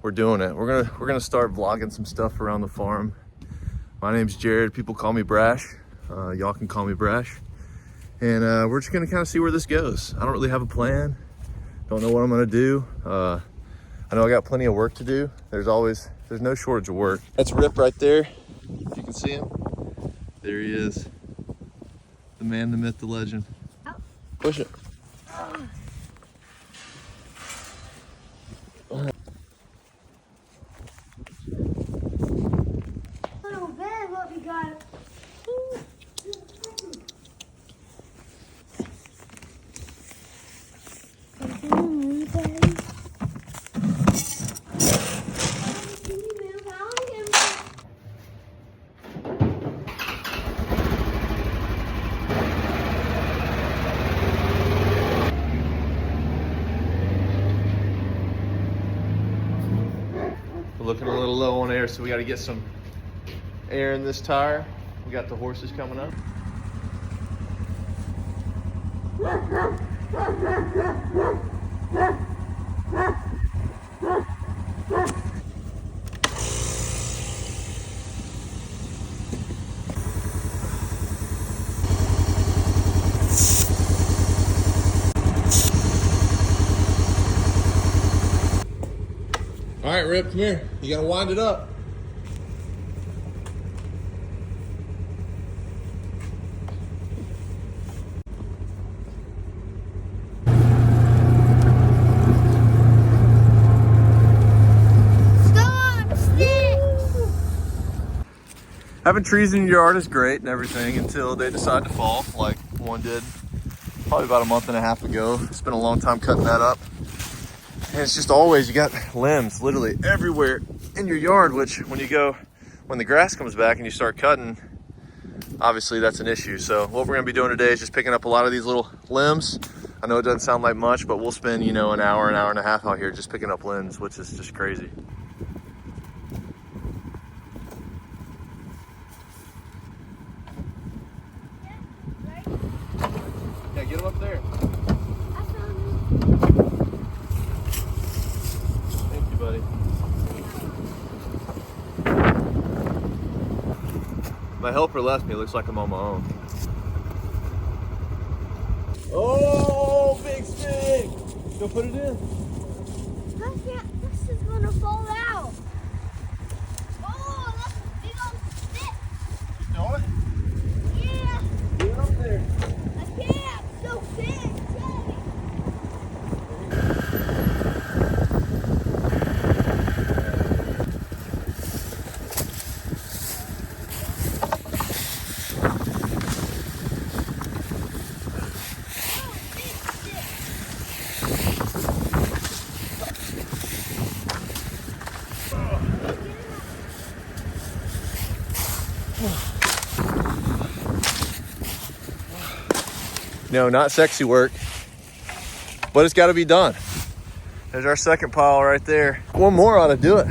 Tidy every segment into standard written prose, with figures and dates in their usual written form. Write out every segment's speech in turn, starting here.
we're doing it. We're gonna start vlogging some stuff around the farm. My name's Jared. People call me Brash. Y'all can call me Brash. And we're just gonna kind of see where this goes. I don't really have a plan. Don't know what I'm gonna do. I know I got plenty of work to do. There's no shortage of work. That's Rip right there. If you can see him. There he is. The man, the myth, the legend. Push it. Little bit what we got. We're looking a little low on air, so we got to get some air in this tire. We got the horses coming up. All right, Rip, come here. You gotta wind it up. Stop! Stick! Having trees in your yard is great and everything until they decide to fall, like one did probably about a month and a half ago. It's been a long time cutting that up. And it's just always, you got limbs literally everywhere in your yard, which when the grass comes back and you start cutting, obviously that's an issue. So what we're gonna be doing today is just picking up a lot of these little limbs. I know it doesn't sound like much, but we'll spend, an hour and a half out here just picking up limbs, which is just crazy. Yeah, get them up there. Thank you, buddy. My helper left me. It looks like I'm on my own. Oh, big stick! Go put it in. I can't. This is gonna fall out. Oh, that's a big old stick. Know it? Yeah. Get it up there. I can't. It's so big. Daddy. No, not sexy work, but it's got to be done. There's our second pile right there. One more ought to do it.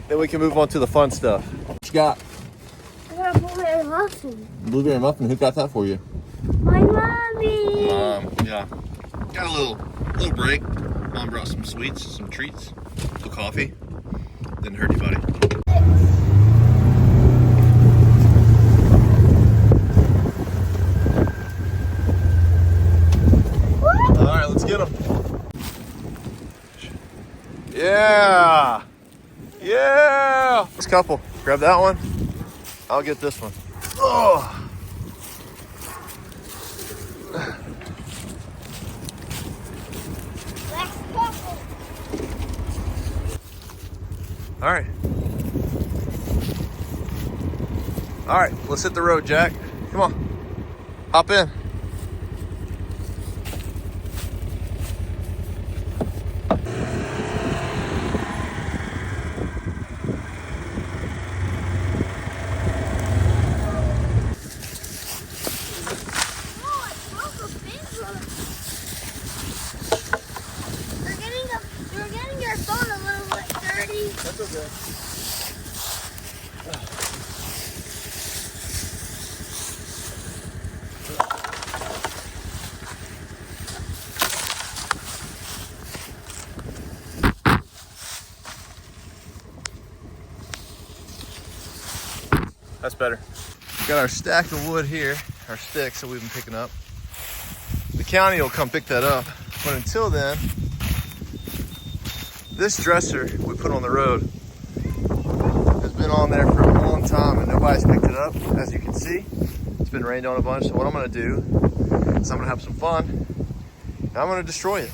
Then we can move on to the fun stuff. What you got? I got a blueberry muffin. Blueberry muffin. Who got that for you? My mommy. Mom. Yeah. Got a little break. Mom brought some sweets, some treats, some coffee. Didn't hurt you, buddy. All right, let's get them. Yeah. Yeah. This couple. Grab that one. I'll get this one. Oh. Last couple. All right. All right, let's hit the road, Jack. Come on. Hop in. That's okay. That's better. Got our stack of wood here, our sticks that we've been picking up. The county will come pick that up, but until then, this dresser we put on the road has been on there for a long time and nobody's picked it up. As you can see, it's been rained on a bunch. So what I'm gonna do is I'm gonna have some fun and I'm gonna destroy it.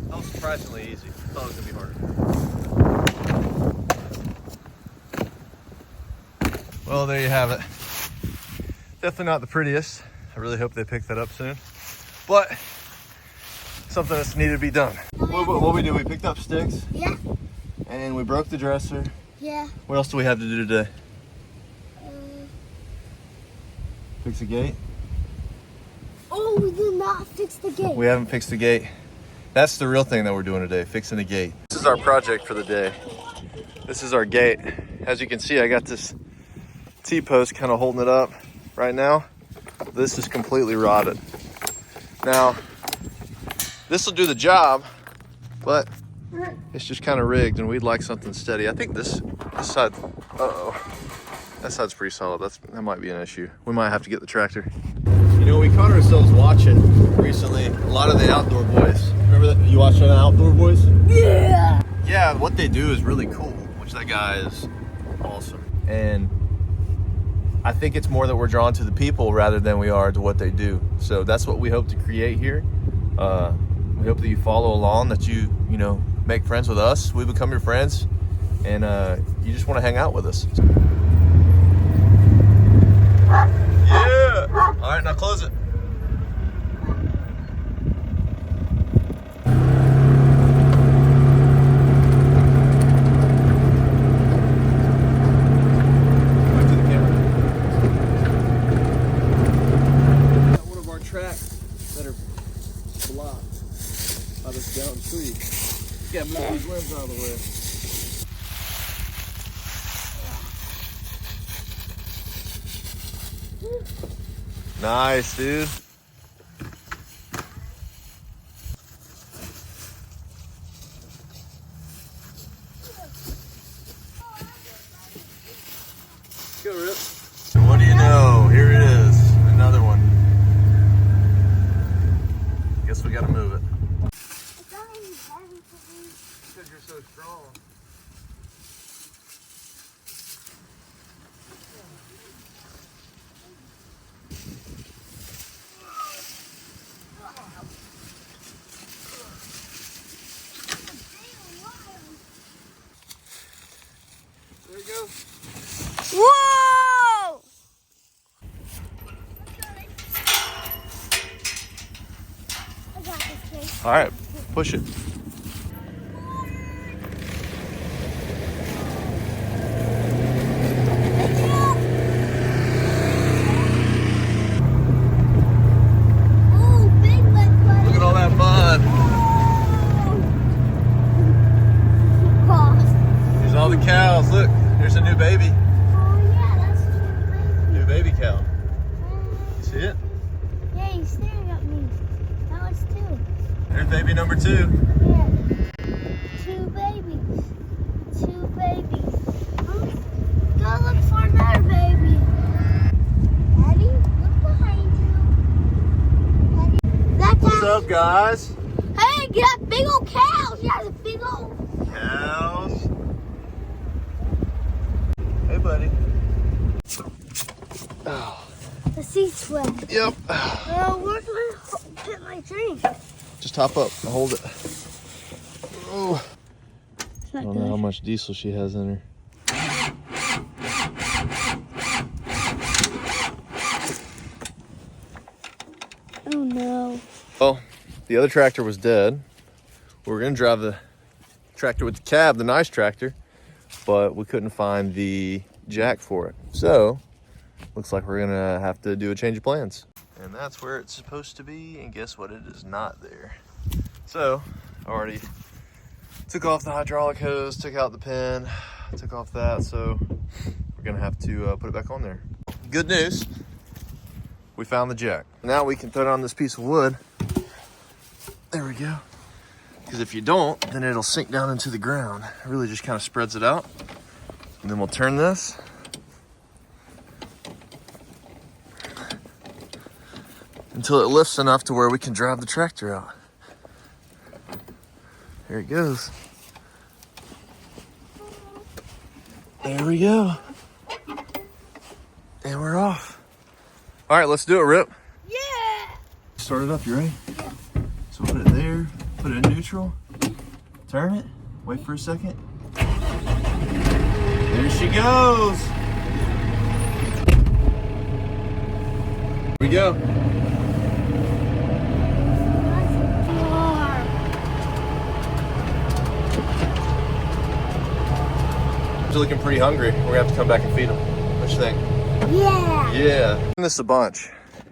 That was surprisingly easy. I thought it was gonna be harder. Well, there you have it. Definitely not the prettiest. I really hope they pick that up soon. But something that's needed to be done. What we do, we picked up sticks. Yeah. And we broke the dresser. Yeah. What else do we have to do today? Fix the gate? Oh, we did not fix the gate. We haven't fixed the gate. That's the real thing that we're doing today, fixing the gate. This is our project for the day. This is our gate. As you can see, I got this T-post kind of holding it up right now. This is completely rotted. Now, this will do the job, but it's just kind of rigged and we'd like something steady. I think this side, that side's pretty solid. That might be an issue. We might have to get the tractor. You know, we caught ourselves watching recently a lot of the Outdoor Boys. Remember that? You watched the Outdoor Boys? Yeah. Yeah, what they do is really cool, which that guy is awesome. And I think it's more that we're drawn to the people rather than we are to what they do. So that's what we hope to create here. We hope that you follow along, that you know, make friends with us. We become your friends, and you just want to hang out with us. Yeah. All right, now close it. Down tree. Yeah, move these limbs out of the way. Nice, dude. Go, Rip. What do you know? Here it is. Another one. Guess we gotta move it. Because you're so strong. There you go. Whoa! I got this thing. All right, push it. All the cows. Look, here's a new baby. Oh yeah, that's true. New baby cow. See it? Yeah, he's staring at me. That was two. There's baby number 2. Yeah. Two babies. Two babies. Go look for another baby. Daddy, look behind you. Daddy. That cow. What's up, guys? Hey, get that big old cow. She has a big old Cows. Hey, buddy. Oh. The seat's wet. Yep. Where can I put my drink? Just hop up and hold it. Oh. It's I not don't good. know how much diesel she has in her. Oh no. Well, the other tractor was dead. We were gonna drive the tractor with the cab, the nice tractor, but we couldn't find the jack for it. So, looks like we're gonna have to do a change of plans. And that's where it's supposed to be, and guess what? It is not there. So, I already took off the hydraulic hose, took out the pin, took off that, so we're gonna have to put it back on there. Good news, we found the jack. Now we can throw it on this piece of wood. There we go. Because if you don't, then it'll sink down into the ground. It really just kind of spreads it out. And then we'll turn this. Until it lifts enough to where we can drive the tractor out. There it goes. There we go. And we're off. All right, let's do it, Rip. Yeah. Start it up, you ready? Yeah. So put it there, put it in neutral, turn it, wait for a second. There she goes. Here we go. They're looking pretty hungry. We're gonna have to come back and feed them. What you think? Yeah. Yeah. This a bunch.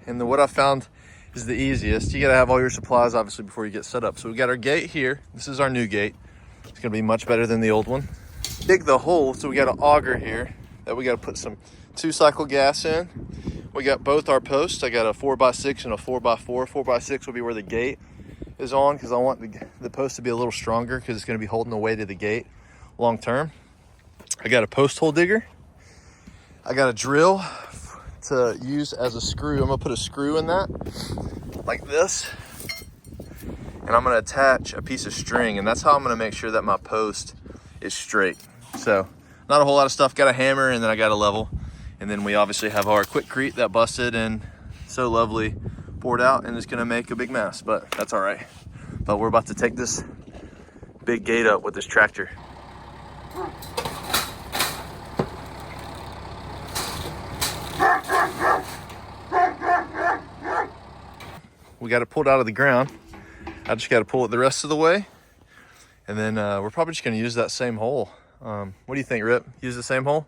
And what I found is the easiest. You gotta have all your supplies obviously before you get set up. So we got our gate here. This is our new gate. It's gonna be much better than the old one. Dig the hole, so we got an auger here that we gotta put some 2-cycle gas in. We got both our posts. I got a 4x6 and a 4x4. 4x6 will be where the gate is on because I want the post to be a little stronger because it's gonna be holding the weight of the gate long term. I got a post hole digger. I got a drill to use as a screw. I'm gonna put a screw in that, like this. And I'm gonna attach a piece of string, and that's how I'm gonna make sure that my post is straight. So, not a whole lot of stuff. Got a hammer, and then I got a level. And then we obviously have our Quickcrete that busted and so lovely poured out, and it's gonna make a big mess, but that's all right. But we're about to take this big gate up with this tractor. We got it pulled out of the ground. I just got to pull it the rest of the way. And then we're probably just going to use that same hole. What do you think, Rip? Use the same hole?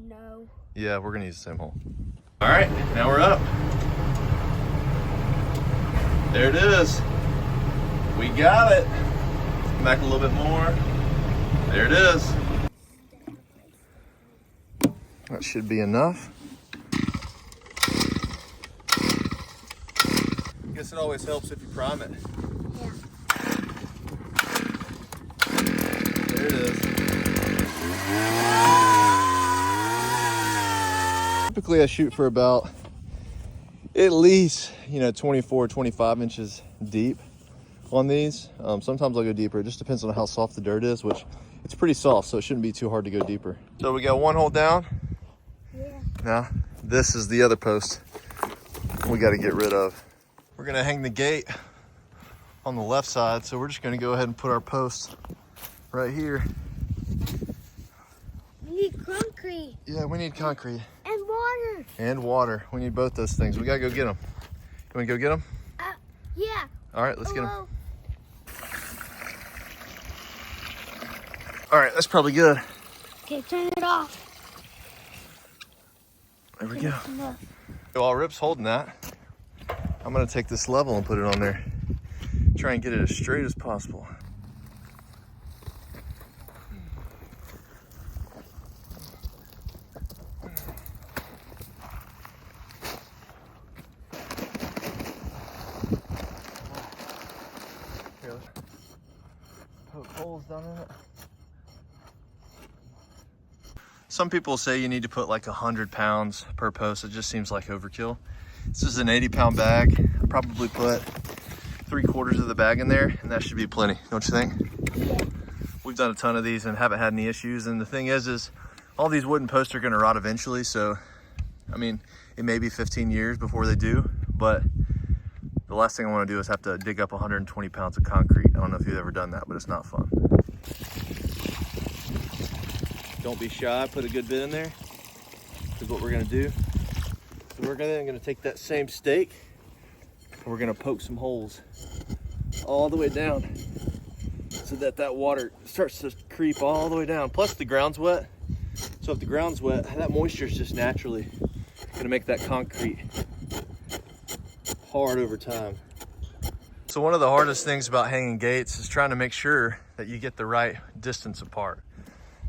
No. Yeah, we're going to use the same hole. All right, now we're up. There it is. We got it. Come back a little bit more. There it is. That should be enough. I guess it always helps if you prime it. Yeah. There it is. Typically I shoot for about at least, 24, 25 inches deep on these. Sometimes I'll go deeper. It just depends on how soft the dirt is, which it's pretty soft, so it shouldn't be too hard to go deeper. So we got one hole down. Yeah. Now, this is the other post we got to get rid of. We're going to hang the gate on the left side, so we're just going to go ahead and put our post right here. We need concrete. Yeah, we need concrete. And water. And water. We need both those things. We got to go get them. You want to go get them? Yeah. All right, let's get them. Hello. All right, that's probably good. Okay, turn it off. There we go. While Rip's holding that, I'm gonna take this level and put it on there. Try and get it as straight as possible. Here, poke holes down in it. Some people say you need to put like 100 pounds per post. It just seems like overkill. This is an 80-pound bag. I probably put 3/4 of the bag in there, and that should be plenty, don't you think? Yeah. We've done a ton of these and haven't had any issues. And the thing is all these wooden posts are gonna rot eventually. So, I mean, it may be 15 years before they do, but the last thing I wanna do is have to dig up 120 pounds of concrete. I don't know if you've ever done that, but it's not fun. Don't be shy, put a good bit in there. This is what we're gonna do. So we're gonna take that same stake and we're gonna poke some holes all the way down so that water starts to creep all the way down. Plus the ground's wet. So if the ground's wet, that moisture is just naturally gonna make that concrete hard over time. So one of the hardest things about hanging gates is trying to make sure that you get the right distance apart.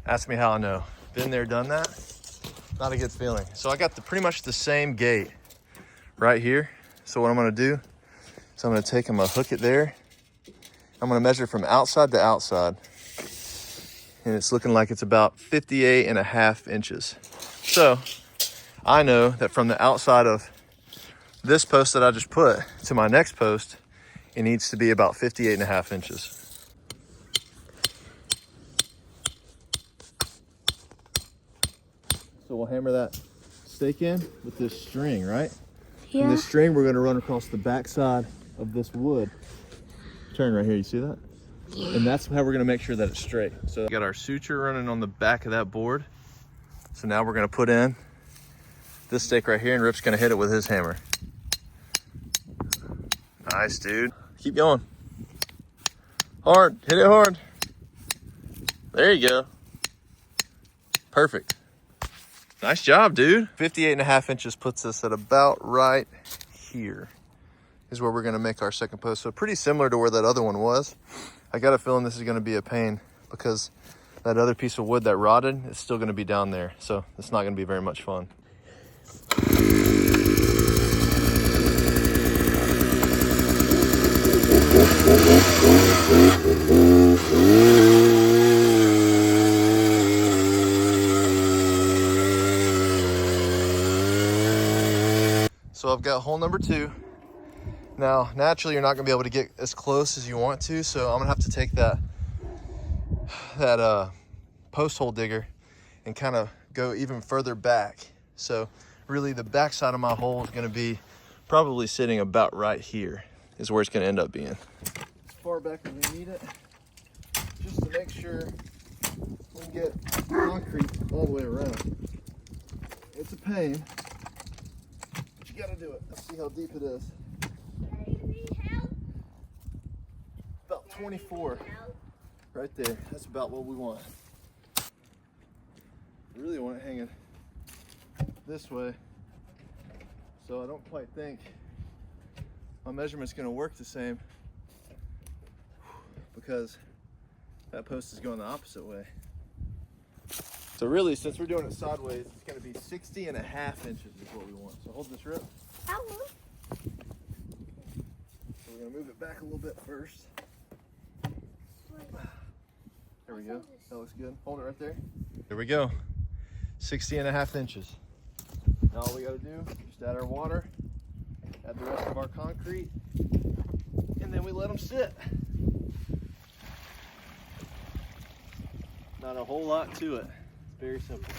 Ask me how I know. Been there, done that. Not a good feeling. So I got pretty much the same gate right here So what I'm gonna do is I'm gonna take, I'm gonna hook it there. I'm gonna measure from outside to outside. And it's looking like it's about 58.5 inches. So I know that from the outside of this post that I just put to my next post, it needs to be about 58.5 inches. So we'll hammer that stake in with this string, right? Yeah. And this string we're gonna run across the back side of this wood. Turn right here, you see that? And that's how we're gonna make sure that it's straight. So we got our suture running on the back of that board. So now we're gonna put in this stake right here, and Rip's gonna hit it with his hammer. Nice, dude. Keep going. Hard, hit it hard. There you go. Perfect. Nice job, dude. 58.5 inches puts us at about right here is where we're gonna make our second post. So pretty similar to where that other one was. I got a feeling this is gonna be a pain because that other piece of wood that rotted is still gonna be down there. So it's not gonna be very much fun. So I've got hole number 2. Now, naturally, you're not gonna be able to get as close as you want to, so I'm gonna have to take that post hole digger and kind of go even further back. So really the back side of my hole is gonna be probably sitting about right here is where it's gonna end up being. As far back as we need it, just to make sure we can get concrete all the way around. It's a pain, but you gotta do it. Let's see how deep it is. About 24 right there. That's about what we want. I really want it hanging this way, so I don't quite think my measurement's gonna work the same because that post is going the opposite way. So really, since we're doing it sideways, it's gonna be 60.5 inches is what we want. So hold this, Rip. I will. So we're gonna move it back a little bit first. There we go. That looks good. Hold it right there. There we go. 60.5 inches. Now all we gotta do is just add our water, add the rest of our concrete, and then we let them sit. Not a whole lot to it. It's very simple.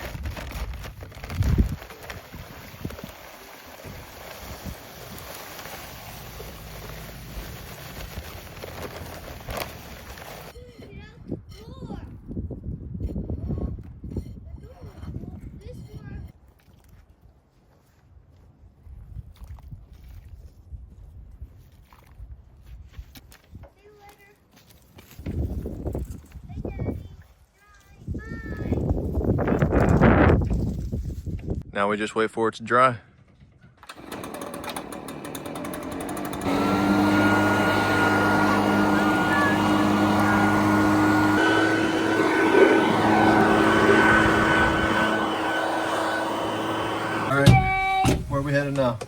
Now we just wait for it to dry. All right, where are we headed now?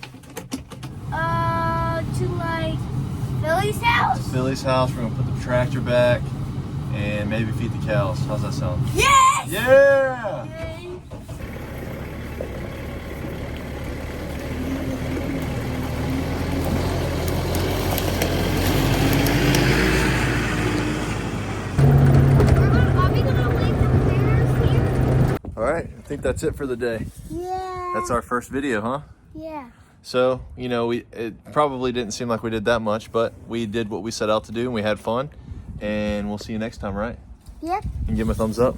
To like Billy's house. Billy's house. We're gonna put the tractor back and maybe feed the cows. How's that sound? Yes! Yeah! Yay. Are we gonna leave the cleaners here? All right, I think that's it for the day. Yeah. That's our first video, huh? Yeah. So, you know, it probably didn't seem like we did that much, but we did what we set out to do and we had fun. And we'll see you next time, right? Yep. And give them a thumbs up.